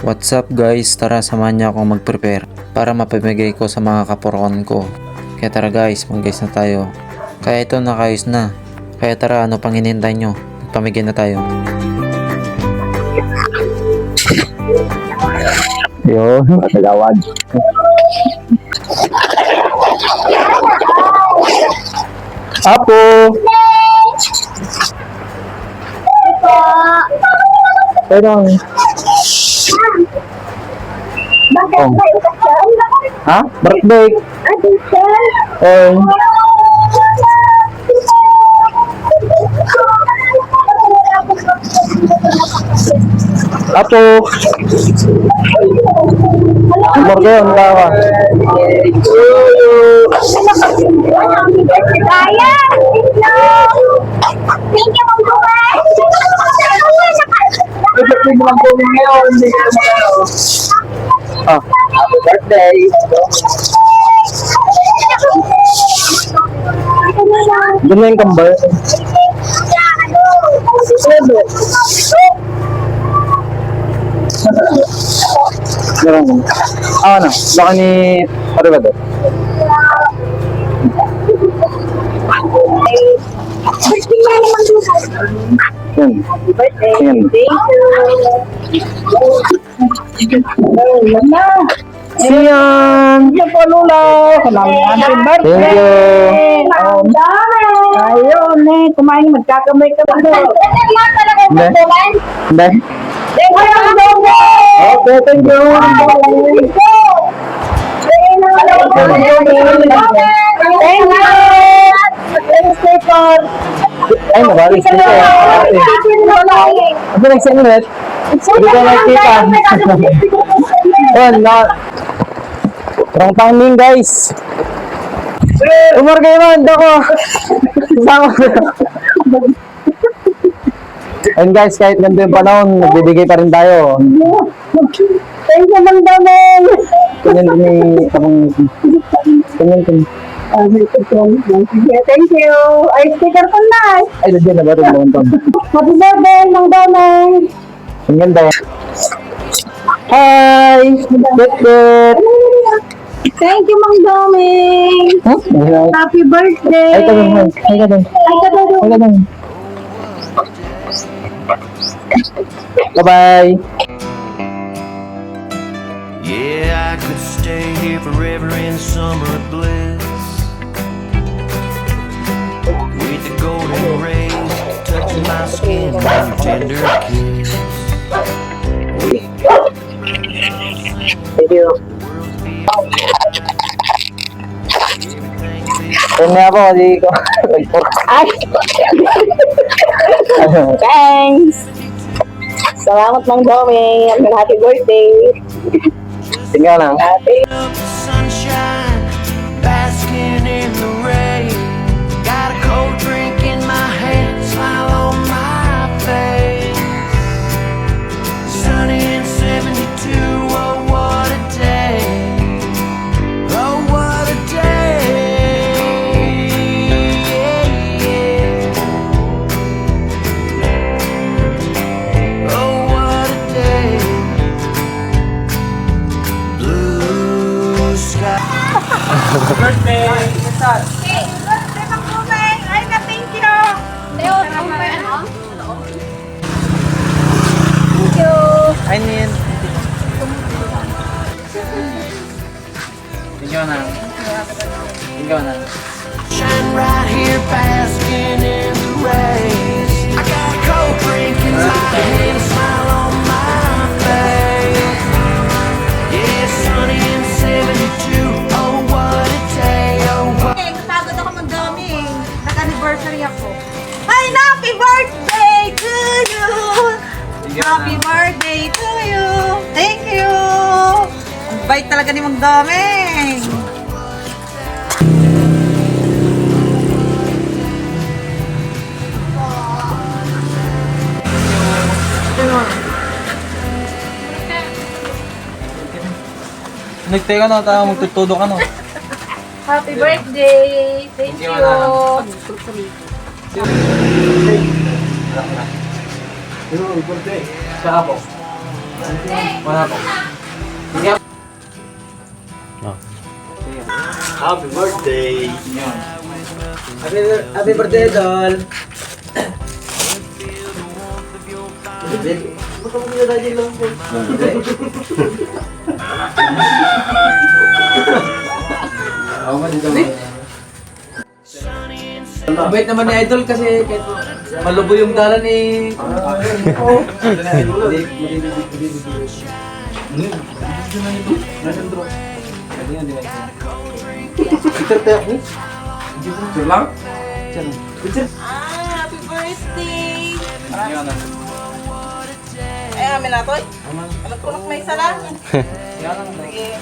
What's up guys, tara samahan niyo akong mag-prepare para mapamigay ko sa mga kaporon ko. Kaya tara guys, mag-guys na tayo. Kaya ito nakayos na. Kaya tara, ano pang hinihintay nyo? Magpamigay na tayo. Yun, matagawad. Apo! Pero, Bakit may okasyon? ha? Birthday! Oh, Apo! Umar ko yun, ka. Kaya! Thank you, Ma'am Dumas! Birthday mo lang po ngayon, hindi ka naman. Ah, happy birthday! Doon na yung kambal. Ano? Baka ni Paribado. Yan. Happy birthday! Yan. Thank you! Mama! Siyan! Thank you po, Lula! Happy birthday! Thank you! Ang dami! Ayun eh, kumain, magkakamay ka ba doon? Hindi. Hindi. Thank you, Ma'am Dumas! Okay, thank you! Ay, nabalik dito. Ano next ulit? Hindi ko nakikita. Ayan, wrong timing guys. Umar kayo man, dako. Sama ko. Ayan guys, kahit ganito yung panahon, nagbibigay pa rin tayo. Thank you, Ma'am Dumas! Ganyan kami, ganyan kami. Thank you! Ay, sticker ko na! Ay, nandiyan na ba rin mga tong? Happy birthday, Ma'am Dumas! Ang ganda. Hi! Bet! Thank you, Ma'am Dumas! Huh? Happy birthday! Ay, ka dun. Ay, ka dun. Ay, kadado! Ay, ka dun. Bye-bye! Yeah, I could stay here forever in summer bliss, with the golden rays touching my skin and your tender kiss. Thank you. Kaya ako, di ko. Ay! Thanks! Salamat, Ma'am Dumas! Happy birthday! Tingnan lang. Happy Up the sunshine, basking in the rain. Got a cold drink in my hand, smile on my face. Sunny and 72, oh what a day. Oh what a day. Oh what a day. Blue sky. birthday, Ma'am Dumas! Ay, thank you! Thank you! Ay, niyan. Tingnan na. Tingnan na. Shine right here, basking in the rays. I got a cold drink in my hand, smile on my face. Yeah, sunny and 72. Oh, what a day. Oh, what. Pagod ako magdami. Nag-anniversary ako. Ay, happy birthday to you! Happy birthday to you! Thank you! Ang bait talaga ni Mang Doming! Nagtay ka na, tayo magtutudo ka no. Happy birthday! Thank you! Happy birthday! Happy birthday, Idol! Baka mo nila dahil lang po. Ako man dito. Ang bait naman ni Idol kasi kahit malubo yung dalan ni... Picture tayo ni? Picture lang? Picture? Happy birthday! Ay, amin na to. Alam ko may isa lang. Sige.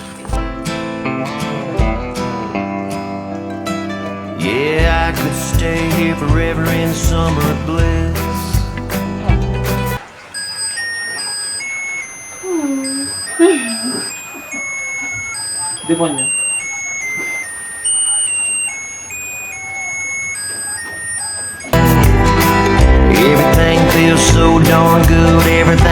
Yeah, I could stay here forever in summer bliss. Demonyo. Everything feels so darn good, everything